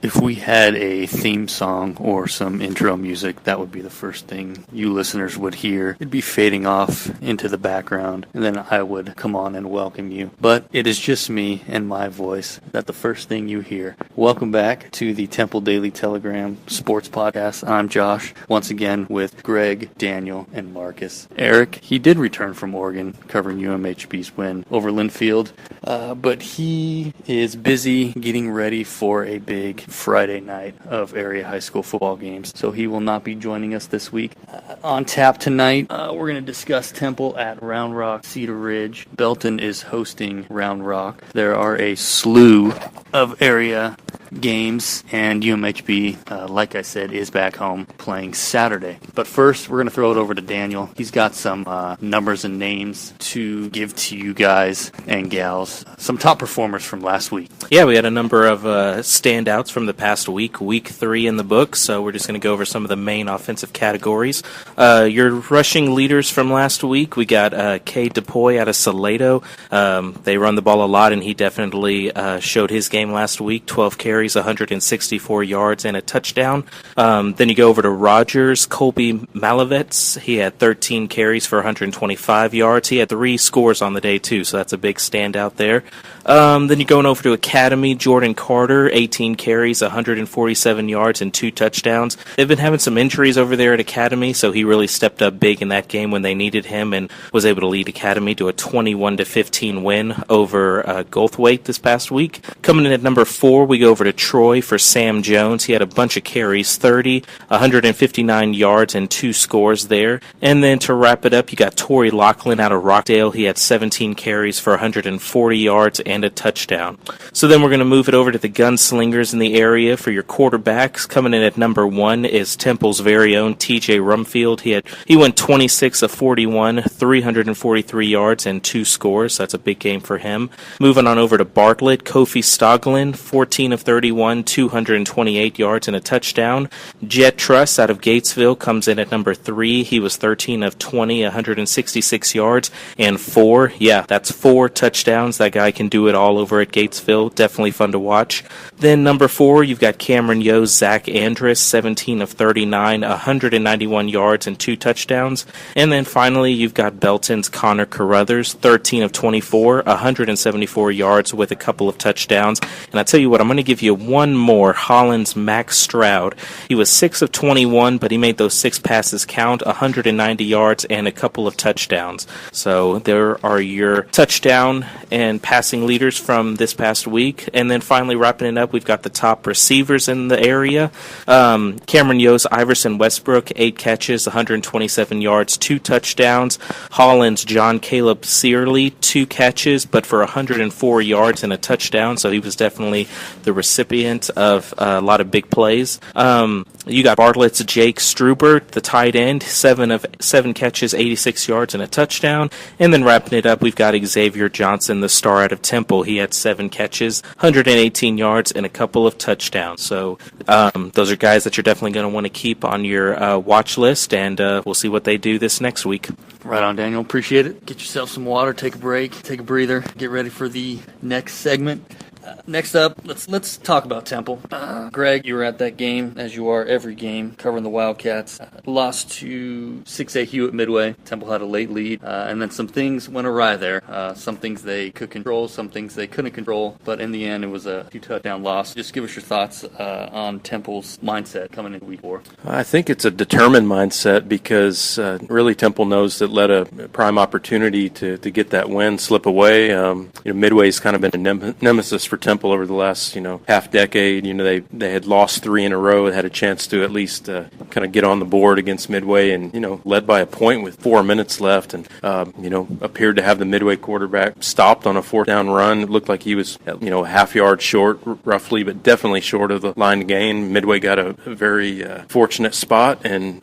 If we had a theme song or some intro music, that would be the first thing you listeners would hear. It'd be fading off into the background, and then I would come on and welcome you. But it is just me and my voice that the first thing you hear. Welcome back to the Temple Daily Telegram Sports Podcast. I'm Josh, once again with Greg, Daniel, and Marcus. Eric, he did return from Oregon, covering UMHB's win over Linfield, but he is busy getting ready for a big Friday night of area high school football games, so he will not be joining us this week. On tap tonight, we're going to discuss Temple at Round Rock Cedar Ridge. Belton is hosting Round Rock. There are a slew of area games, and UMHB, like I said, is back home playing Saturday. But first, we're going to throw it over to Daniel. He's got some numbers and names to give to you guys and gals, some top performers from last week. Yeah, we had a number of standouts from the past week 3 in the book, so we're just going to go over some of the main offensive categories. Your rushing leaders from last week, we got Cade DePoy out of Salado. They run the ball a lot, and he definitely showed his game last week. 12 carries, 164 yards, and a touchdown. Then you go over to Rogers, Colby Malavets. He had 13 carries for 125 yards. He had 3 scores on the day, too, so that's a big standout there. Then you're going over to Academy, Jordan Carter, 18 carries, 147 yards, and 2 touchdowns. They've been having some injuries over there at Academy, so he really stepped up big in that game when they needed him and was able to lead Academy to a 21-15 win over Goldthwaite this past week. Coming in at number 4, we go over to Troy for Sam Jones. He had a bunch of carries, 30, 159 yards, and 2 scores there. And then to wrap it up, you got Torrey Lachlan out of Rockdale. He had 17 carries for 140 yards and a touchdown. So then we're going to move it over to the gunslingers in the area for your quarterbacks. Coming in at number 1 is Temple's very own TJ Rumfield. He went 26 of 41, 343 yards, and 2 scores. That's a big game for him. Moving on over to Bartlett, Kofi Stoglin, 14 of 31, 228 yards, and a touchdown. Jet Truss out of Gatesville comes in at number 3. He was 13 of 20, 166 yards, and 4. Yeah, that's 4 touchdowns. That guy can do it all over at Gatesville. Definitely fun to watch. Then number 4, you've got Cameron Yo's Zach Andrus, 17 of 39, 191 yards, and 2 touchdowns. And then finally, you've got Belton's Connor Carruthers, 13 of 24, 174 yards with a couple of touchdowns. And I tell you what, I'm going to give you one more. Holland's Max Stroud. He was 6 of 21, but he made those 6 passes count, 190 yards, and a couple of touchdowns. So there are your touchdown and passing leaders from this past week. And then finally wrapping it up, we've got the top receivers in the area. Cameron Yo's Iverson Westbrook, 8 catches, 127 yards, 2 touchdowns. Holland's John Caleb Searley, 2 catches, but for 104 yards and a touchdown. So he was definitely the recipient of a lot of big plays. You got Bartlett's Jake Strubert, the tight end, 7 catches, 86 yards, and a touchdown. And then wrapping it up, we've got Xavier Johnson, the star out of Temple. He had 7 catches, 118 yards, and a couple of touchdowns. So those are guys that you're definitely going to want to keep on your watch list, and we'll see what they do this next week. Right on, Daniel. Appreciate it. Get yourself some water, take a break, take a breather, get ready for the next segment. Next up, let's talk about Temple. Greg, you were at that game, as you are every game, covering the Wildcats. Lost to 6A Hewitt Midway. Temple had a late lead, and then some things went awry there. Some things they could control, some things they couldn't control, but in the end, it was a 2-touchdown loss. Just give us your thoughts on Temple's mindset coming into week 4. I think it's a determined mindset because really Temple knows that let a prime opportunity to get that win slip away. Midway's kind of been a nemesis for Temple over the last, half decade. They had lost 3 in a row, had a chance to at least kind of get on the board against Midway and, led by a point with 4 minutes left and, appeared to have the Midway quarterback stopped on a 4th down run. It looked like he was, a half yard short roughly, but definitely short of the line to gain. Midway got a very fortunate spot and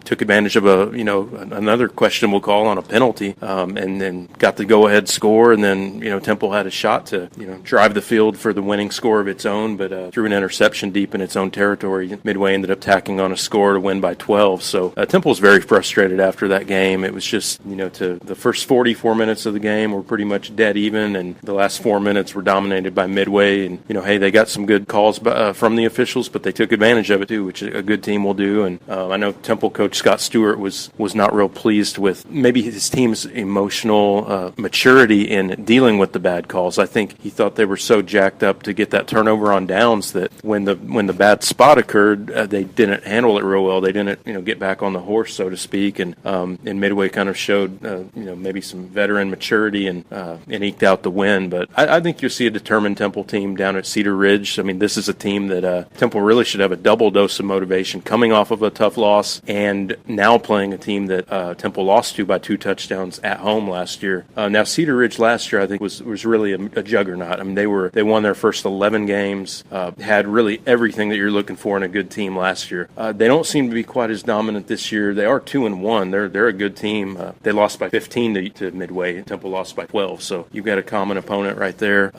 took advantage of another questionable call on a penalty and then got the go-ahead score. And then, Temple had a shot to, drive the field field for the winning score of its own, but threw an interception deep in its own territory. Midway ended up tacking on a score to win by 12. So Temple was very frustrated after that game. It was just, to the first 44 minutes of the game were pretty much dead even, and the last 4 minutes were dominated by Midway. And, hey, they got some good calls from the officials, but they took advantage of it too, which a good team will do. And I know Temple coach Scott Stewart was not real pleased with maybe his team's emotional maturity in dealing with the bad calls. I think he thought they were so jacked up to get that turnover on downs that when the bad spot occurred, they didn't handle it real well. They didn't get back on the horse, so to speak. And Midway kind of showed maybe some veteran maturity and eked out the win. But I think you'll see a determined Temple team down at Cedar Ridge. I mean, this is a team that Temple really should have a double dose of motivation coming off of a tough loss and now playing a team that Temple lost to by 2 touchdowns at home last year. Now Cedar Ridge last year I think was really a juggernaut. I mean, they won their first 11 games, had really everything that you're looking for in a good team last year. They don't seem to be quite as dominant this year. They are 2-1. They're a good team. They lost by 15 to Midway. Temple lost by 12. So you've got a common opponent right there.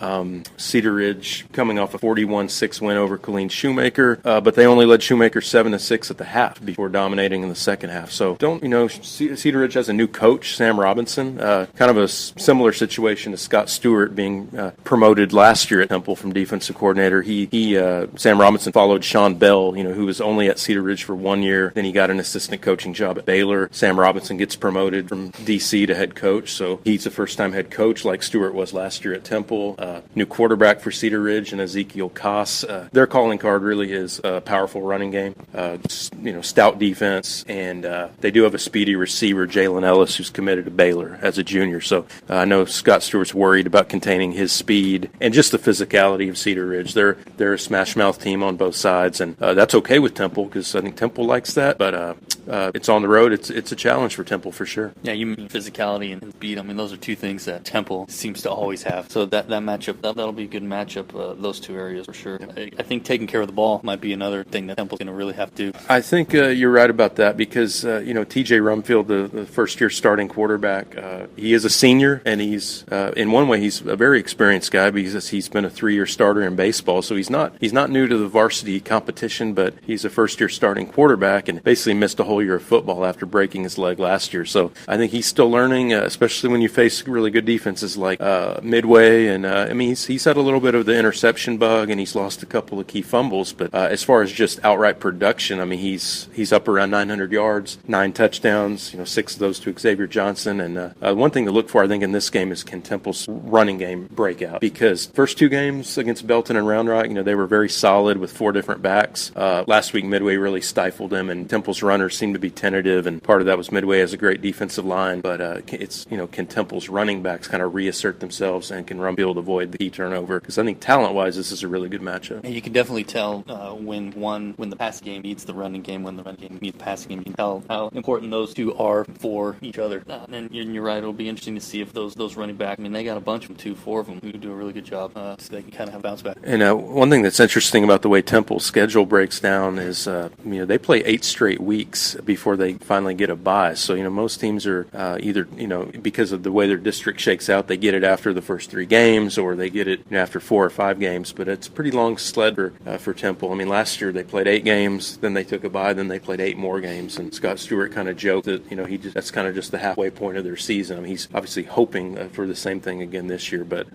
Cedar Ridge coming off a 41-6 win over Colleen Shoemaker, but they only led Shoemaker 7-6 at the half before dominating in the second half. So Cedar Ridge has a new coach, Sam Robinson, kind of a similar situation to Scott Stewart being promoted last year at Temple from defensive coordinator. Sam Robinson followed Sean Bell, who was only at Cedar Ridge for 1 year. Then he got an assistant coaching job at Baylor. Sam Robinson gets promoted from DC to head coach, so he's a first-time head coach like Stewart was last year at Temple. New quarterback for Cedar Ridge and Ezekiel Koss. Their calling card really is a powerful running game, stout defense, and they do have a speedy receiver, Jalen Ellis, who's committed to Baylor as a junior. So I know Scott Stewart's worried about containing his speed and just the physicality of Cedar Ridge. They're a smash-mouth team on both sides, and that's okay with Temple because I think Temple likes that, but it's on the road. It's a challenge for Temple for sure. Yeah, you mean physicality and speed. I mean, those are two things that Temple seems to always have. So that matchup, that'll be a good matchup, those two areas for sure. I think taking care of the ball might be another thing that Temple's going to really have to do. I think you're right about that because, TJ Rumfield, the first-year starting quarterback, he is a senior, and he's, in one way, he's a very experienced guy because he's been a 3-year starter in baseball. So he's not new to the varsity competition, but he's a first-year starting quarterback and basically missed a whole year of football after breaking his leg last year. So I think he's still learning, especially when you face really good defenses like Midway. And he's had a little bit of the interception bug, and he's lost a couple of key fumbles. But as far as just outright production, I mean, he's up around 900 yards, 9 touchdowns, 6 of those to Xavier Johnson. And one thing to look for, I think, in this game is can Temple's running game break out? Because first 2 games against Belton and Round Rock, they were very solid with 4 different backs. Last week, Midway really stifled them, and Temple's runners seemed to be tentative, and part of that was Midway has a great defensive line, but can Temple's running backs kind of reassert themselves and can Rumfield avoid the key turnover? Because I think talent-wise, this is a really good matchup. And you can definitely tell when the passing game meets the running game, when the running game meets the passing game. You can tell how important those two are for each other. And you're right, it'll be interesting to see if those running back, they got a bunch of them, 4 of them, who do a really good job, so they can kind of have bounce back. And one thing that's interesting about the way Temple's schedule breaks down is, they play 8 straight weeks before they finally get a bye. So, most teams are either, because of the way their district shakes out, they get it after the first 3 games, or they get it after 4 or 5 games. But it's a pretty long sled for Temple. Last year they played 8 games, then they took a bye, then they played 8 more games. And Scott Stewart kind of joked that, that's kind of just the halfway point of their season. He's obviously hoping for the same thing again this year. But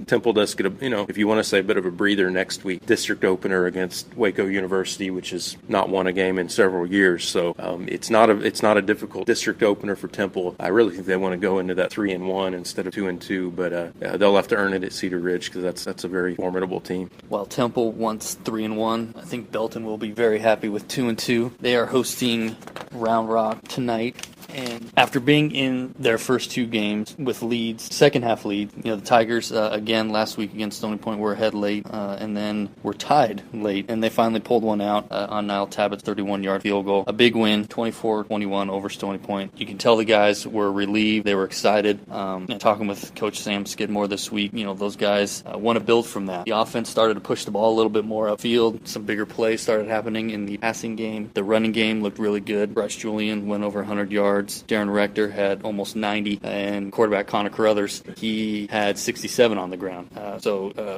Temple does get if you want to say a bit of a breather next week, district opener against Waco University, which has not won a game in several years. So it's not a difficult district opener for Temple. I really think they want to go into that 3-1 instead of 2-2, but they'll have to earn it at Cedar Ridge because that's a very formidable team. While Temple wants 3-1, I think Belton will be very happy with 2-2. They are hosting Round Rock tonight. And after being in their first 2 games with leads, second half lead, the Tigers, again, last week against Stony Point were ahead late, and then were tied late, and they finally pulled one out on Niall Tabbitt's 31-yard field goal. A big win, 24-21 over Stony Point. You can tell the guys were relieved. They were excited. And talking with Coach Sam Skidmore this week, those guys want to build from that. The offense started to push the ball a little bit more upfield. Some bigger plays started happening in the passing game. The running game looked really good. Bryce Julian went over 100 yards. yards. Darren Rector had almost 90, and quarterback Connor Carruthers, he had 67 on the ground.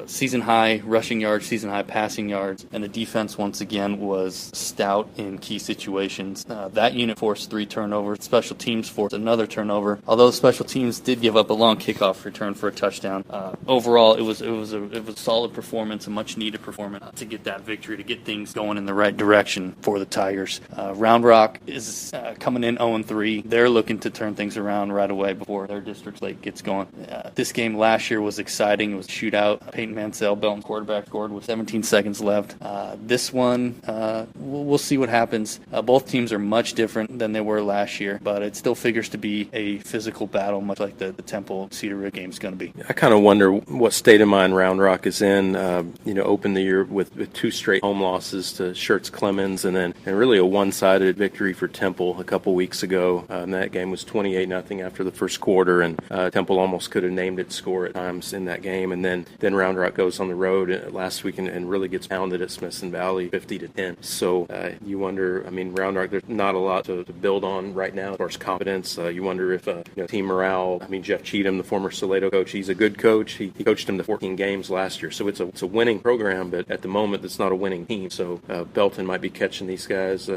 Season high rushing yards, season high passing yards, and the defense once again was stout in key situations. That unit forced 3 turnovers. Special teams forced another turnover. Although special teams did give up a long kickoff return for a touchdown. Overall, it was a solid performance, a much needed performance to get that victory, to get things going in the right direction for the Tigers. Round Rock is coming in 0-3. They're looking to turn things around right away before their district slate gets going. This game last year was exciting. It was a shootout. Peyton Mansell, Belton's quarterback, scored with 17 seconds left. This one, we'll see what happens. Both teams are much different than they were last year, but it still figures to be a physical battle, much like the Temple Cedar Ridge game is going to be. I kind of wonder what state of mind Round Rock is in. Opened the year with 2 straight home losses to Schertz Clemens, and really a one-sided victory for Temple a couple weeks ago. And that game was 28-0 after the first quarter, and Temple almost could have named its score at times in that game. And then Round Rock goes on the road last week and really gets pounded at Smithson Valley 50-10. So you wonder, Round Rock, there's not a lot to build on right now as far as confidence. You wonder if team morale. Jeff Cheatham, the former Salado coach, he's a good coach. He coached him to 14 games last year, so it's a winning program, but at the moment it's not a winning team. So Belton might be catching these guys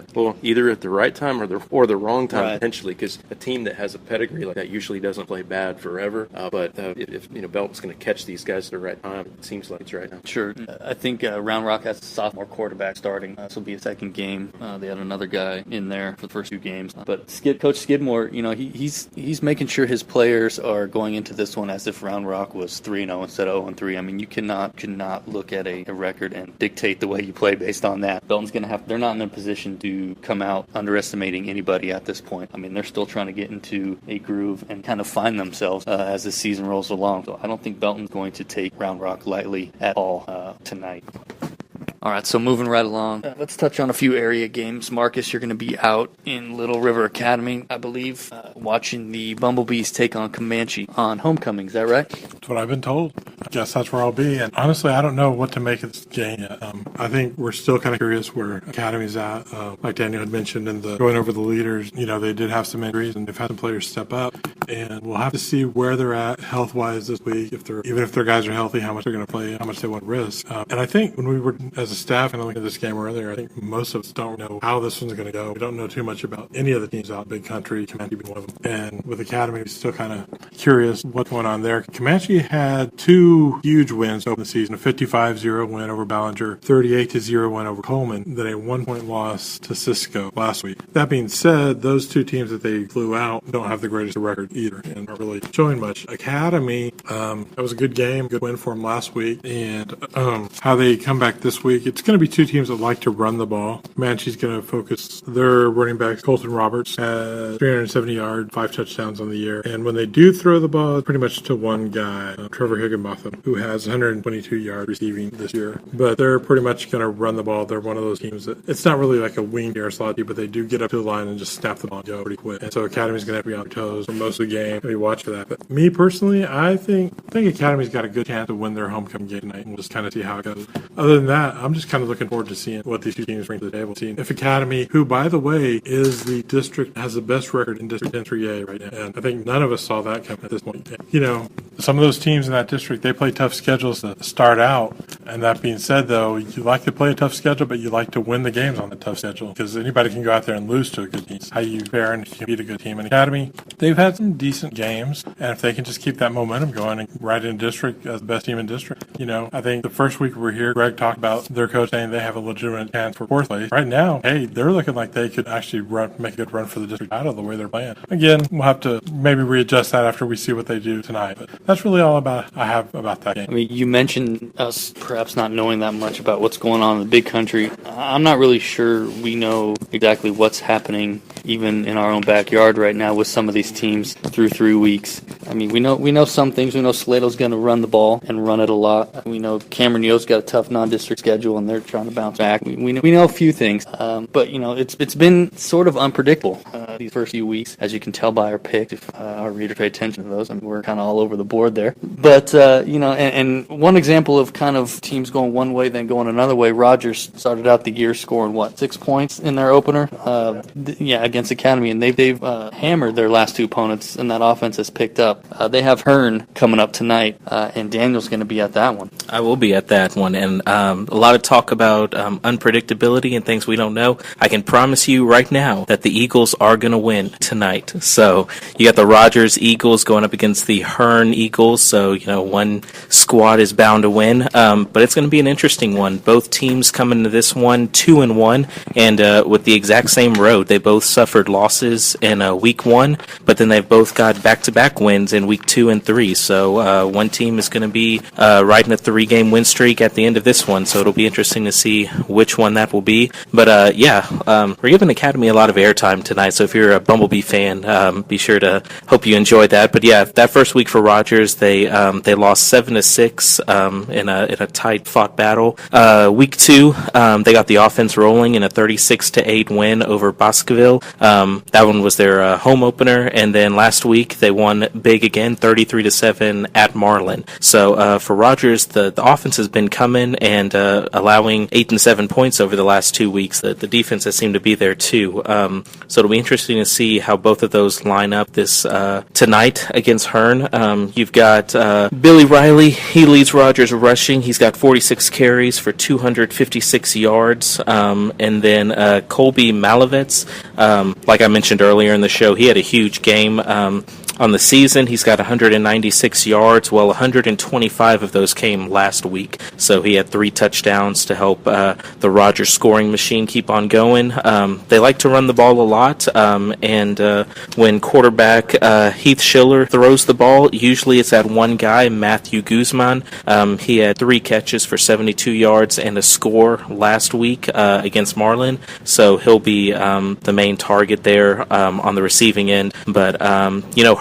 either at the right time or the wrong time, right, potentially, because a team that has a pedigree like that usually doesn't play bad forever. But if Belton's going to catch these guys at the right time, it seems like it's right now. Sure. I think Round Rock has a sophomore quarterback starting. This will be a second game. They had another guy in there for the first 2 games. But Coach Skidmore, he's making sure his players are going into this one as if Round Rock was 3-0 instead of 0-3. You cannot look at a record and dictate the way you play based on that. Belton's going to they're not in a position to come out underestimating anybody at this point. They're still trying to get into a groove and kind of find themselves as the season rolls along. So I don't think Belton's going to take Round Rock lightly at all tonight. All right, so moving right along, let's touch on a few area games. Marcus, you're going to be out in Little River Academy, I believe, watching the Bumblebees take on Comanche on homecoming. Is that right? That's what I've been told. I guess that's where I'll be. And honestly, I don't know what to make of this game yet. I think we're still kind of curious where Academy's at. Like Daniel had mentioned in the going over the leaders, they did have some injuries and they've had some players step up. And we'll have to see where they're at health-wise this week. Even if their guys are healthy, how much they're going to play, how much they want to risk. And I think when we were, as a staff, kind of looking at this game earlier, I think most of us don't know how this one's going to go. We don't know too much about any of the teams out in Big Country, Comanche being one of them. And with Academy, we're still kind of curious what's going on there. Comanche had 2 huge wins over the season, a 55-0 win over Ballinger, 38-0 win over Coleman, then a 1-point loss to Cisco last week. That being said, those 2 teams that they flew out don't have the greatest record either and aren't really showing much. Academy, that was a good game, good win for them last week. And how they come back this week, it's going to be 2 teams that like to run the ball. Comanche's going to focus their running backs. Colton Roberts has 370 yards, 5 touchdowns on the year. And when they do throw the ball, it's pretty much to one guy, Trevor Higginbotham, who has 122 yards receiving this year. But they're pretty much going to run the ball. They're one of those teams that it's not really like a wing or slot team, but they do get up to the line and just snap the ball and go pretty quick. And so Academy's going to have to be on their toes for most of the game. Maybe watch for that. But me personally, I think Academy's got a good chance to win their homecoming game tonight, and we'll just kind of see how it goes. Other than that, I'm just kind of looking forward to seeing what these 2 teams bring to the table. Seeing if Academy, who by the way is the district, has the best record in District 10-3A right now, and I think none of us saw that coming at this point. Some of those teams in that district, they play tough schedules to start out. And that being said, though, you like to play a tough schedule, but you like to win the games on the tough schedule because anybody can go out there and lose to a good team. It's how you fare and can beat a good team. And Academy, they've had some decent games, and if they can just keep that momentum going and right in district as the best team in district, I think the first week we were here, Greg talked about their coach saying they have a legitimate chance for 4th place. Right now, hey, they're looking like they could actually make a good run for the district title the way they're playing. Again, we'll have to maybe readjust that after we see what they do tonight. But that's really all I have about that game. You mentioned us perhaps not knowing that much about what's going on in the Big Country. I'm not really sure we know exactly what's happening even in our own backyard right now with some of these teams through 3 weeks. We know some things. We know Salado's going to run the ball and run it a lot. We know Cameron Yo's got a tough non-district schedule and they're trying to bounce back. We know a few things, but it's been sort of unpredictable. these first few weeks, as you can tell by our picks, if our readers pay attention to those. I mean, we're kind of all over the board there. But, and one example of kind of teams going one way, then going another way, Rogers started out the year scoring, 6 points in their opener? Against Academy, and they've hammered their last two opponents, and that offense has picked up. They have Hearn coming up tonight, and Daniel's going to be at that one. I will be at that one, and a lot of talk about unpredictability and things we don't know. I can promise you right now that the Eagles are going to win tonight. So you got the Rogers Eagles going up against the Hearn Eagles, so one squad is bound to win, but it's going to be an interesting one. Both teams come into this one 2-1, and with the exact same road. They both suffered losses in week 1, but then they've both got back-to-back wins in week 2 and 3. So one team is going to be riding a 3-game win streak at the end of this one. So it'll be interesting to see which one that will be. But we're giving Academy a lot of airtime tonight. So if you're a Bumblebee fan, be sure to hope you enjoy that. But yeah, that first week for Rogers, they lost 7-6 in a tight-fought battle. Week 2, they got the offense rolling in a 36-8 win over Boscoville. That one was their home opener, and then last week they won big again, 33-7 at Marlin. So for Rogers, the offense has been coming and allowing 8 and 7 points over the last 2 weeks. The defense has seemed to be there too. So it'll be interesting to see how both of those line up this tonight against Hearn. You've got Billy Riley. He leads Rogers rushing. He's got 46 carries for 256 yards, and then Colby Malovitz, like I mentioned earlier in the show, he had a huge game. On the season, he's got 196 yards. Well, 125 of those came last week. So he had 3 touchdowns to help the Rogers scoring machine keep on going. They like to run the ball a lot, and when quarterback Heath Schiller throws the ball, usually it's that one guy, Matthew Guzman. He had 3 catches for 72 yards and a score last week against Marlin. So he'll be the main target there on the receiving end. But,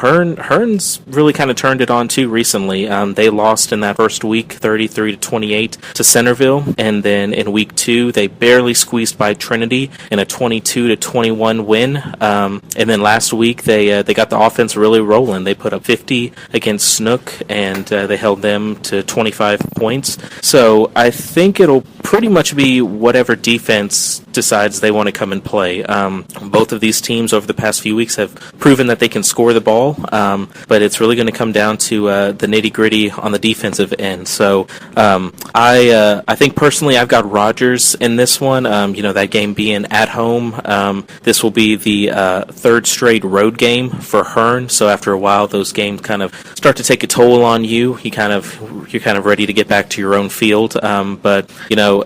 Hearn's really kind of turned it on too recently. They lost in that first week 33-28 to Centerville, and then in week 2 they barely squeezed by Trinity in a 22-21 win. And then last week they got the offense really rolling. They put up 50 against Snook, and they held them to 25 points. So I think it'll pretty much be whatever defense decides they want to come and play. Both of these teams over the past few weeks have proven that they can score the ball, but it's really going to come down to the nitty-gritty on the defensive end. So I think personally I've got Rogers in this one. That game being at home, this will be the third straight road game for Hearn. So after a while, those games kind of start to take a toll on you. You're kind of ready to get back to your own field. But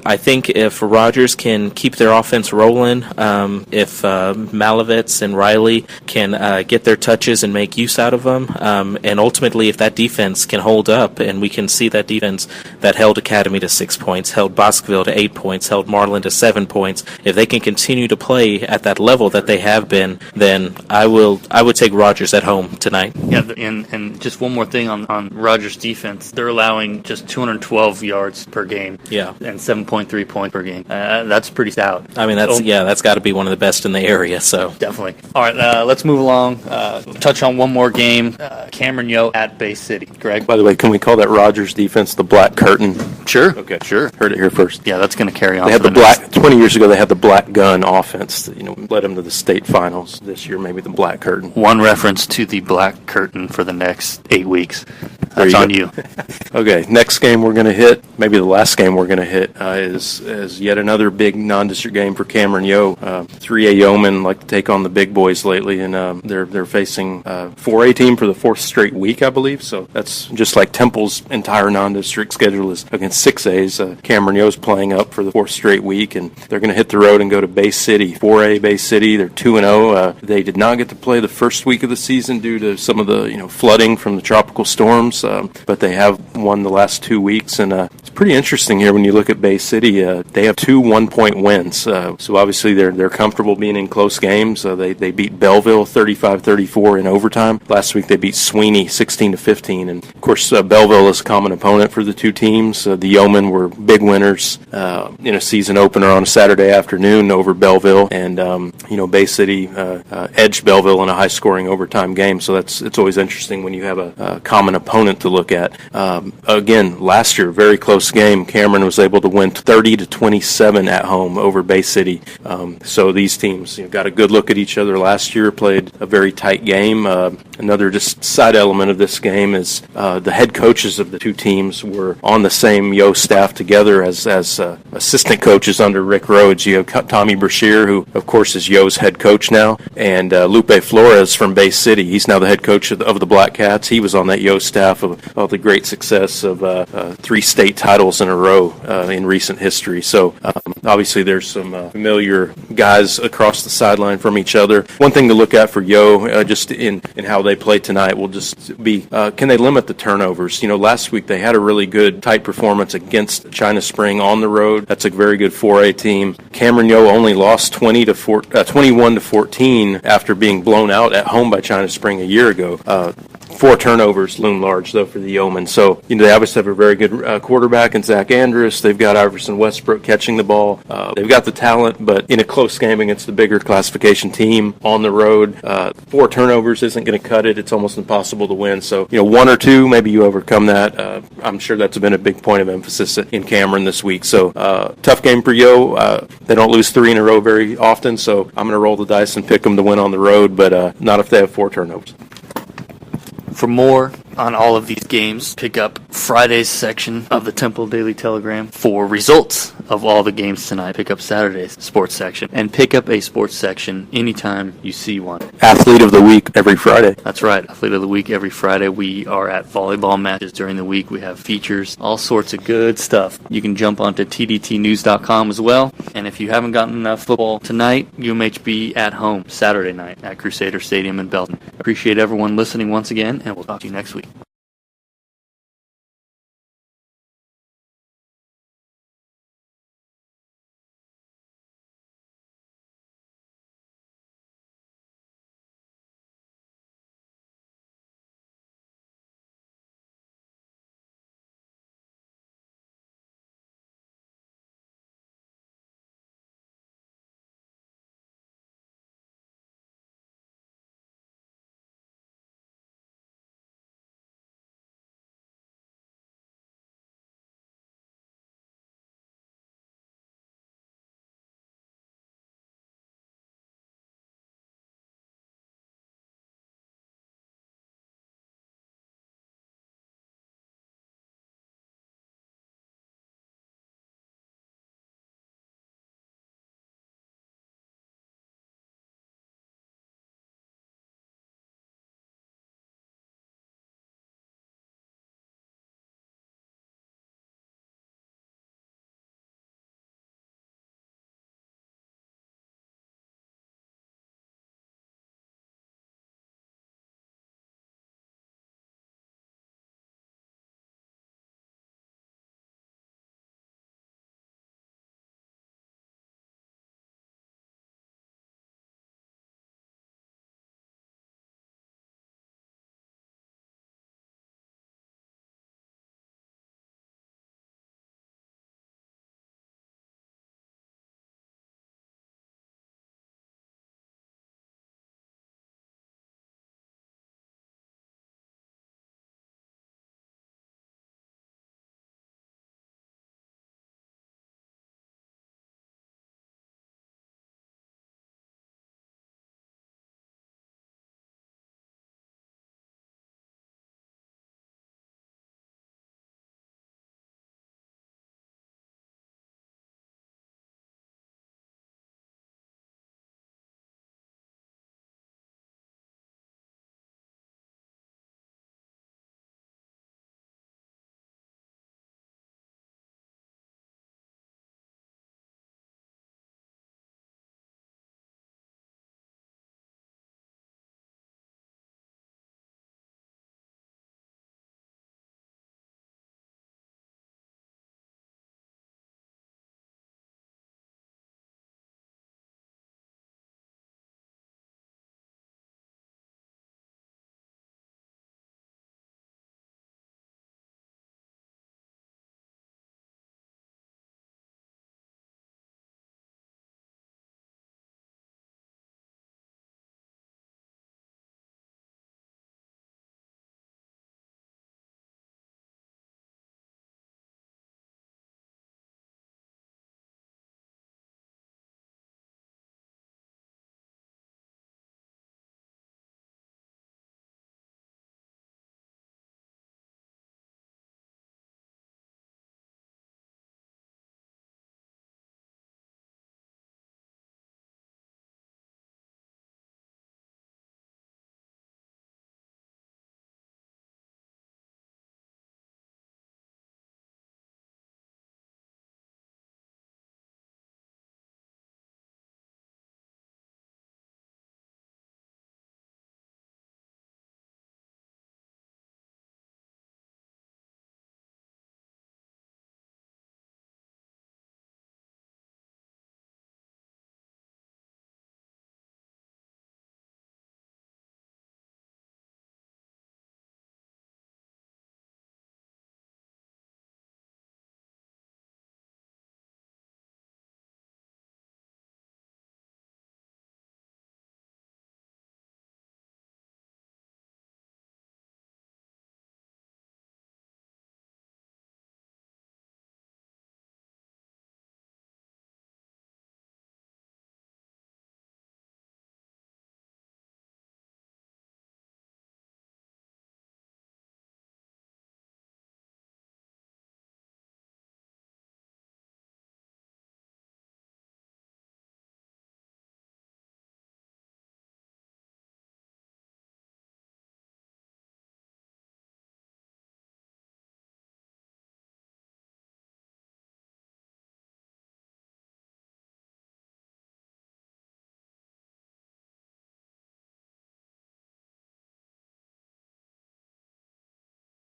I think if Rogers can keep their offense rolling, if Malovitz and Riley can get their touches and make use out of them, and ultimately if that defense can hold up, and we can see that defense that held Academy to 6 points, held Boscoville to 8 points, held Marlin to 7 points, if they can continue to play at that level that they have been, then I would take Rogers at home tonight. Yeah, and just one more thing on Rogers' defense. They're allowing just 212 yards per game. Yeah. And 7.3 points per game. That's pretty stout. I mean, that's got to be one of the best in the area. So definitely. All right, let's move along. Touch on one more game. Cameron Yo at Bay City. Greg? By the way, can we call that Rogers defense the Black Curtain? Sure. Okay. Sure. Heard it here first. Yeah, that's going to carry on. They had the black. 20 years ago, they had the Black Gun offense. That, led them to the state finals. This year, maybe the Black Curtain. One reference to the Black Curtain for the next 8 weeks. That's on you. Okay, next game we're going to hit, maybe the last game we're going to hit, is yet another big non-district game for Cameron Yo. 3A Yeoman like to take on the big boys lately, and they're facing 4A team for the 4th straight week, I believe. So that's just like Temple's entire non-district schedule is against 6As. Cameron Yo's playing up for the 4th straight week, and they're going to hit the road and go to Bay City. 4A Bay City, they're 2-0. They did not get to play the first week of the season due to some of the flooding from the tropical storms. but they have won the last 2 weeks, and it's pretty interesting here when you look at Bay City. They have 2 1-point wins, so obviously they're comfortable being in close games. They beat Belleville 35-34 in overtime. Last week they beat Sweeney 16-15, and of course Belleville is a common opponent for the two teams. The Yeomen were big winners in a season opener on a Saturday afternoon over Belleville, and Bay City edged Belleville in a high-scoring overtime game. So it's always interesting when you have a common opponent to look at. Again, last year, very close game. Cameron was able to win 30-27 at home over Bay City. So these teams got a good look at each other last year, played a very tight game. Another just side element of this game is the head coaches of the two teams were on the same Yo staff together as assistant coaches under Rick Rhodes. You have Tommy Brashear, who of course is Yo's head coach now, and Lupe Flores from Bay City. He's now the head coach of the Black Cats. He was on that Yo staff of the great success of 3 state titles in a row in recent history. So obviously there's some familiar guys across the sideline from each other. One thing to look at for Yo, just in how they play tonight, will just be can they limit the turnovers? Last week they had a really good tight performance against China Spring on the road. That's a very good 4A team. Cameron Yo only lost 21-14 after being blown out at home by China Spring a year ago. 4 turnovers loom large, though, for the Yeomen. So, they obviously have a very good quarterback in Zach Andrus. They've got Iverson Westbrook catching the ball. They've got the talent, but in a close game against the bigger classification team on the road, 4 turnovers isn't going to cut it. It's almost impossible to win. So, 1 or 2, maybe you overcome that. I'm sure that's been a big point of emphasis in Cameron this week. So, tough game for Yo. They don't lose 3 in a row very often, so I'm going to roll the dice and pick them to win on the road, but not if they have 4 turnovers. For more on all of these games, pick up Friday's section of the Temple Daily Telegram. For results of all the games tonight, pick up Saturday's sports section. And pick up a sports section anytime you see one. Athlete of the Week every Friday. That's right, Athlete of the Week every Friday. We are at volleyball matches during the week. We have features, all sorts of good stuff. You can jump onto tdtnews.com as well. And if you haven't gotten enough football tonight, UMHB at home Saturday night at Crusader Stadium in Belton. Appreciate everyone listening once again, and we'll talk to you next week.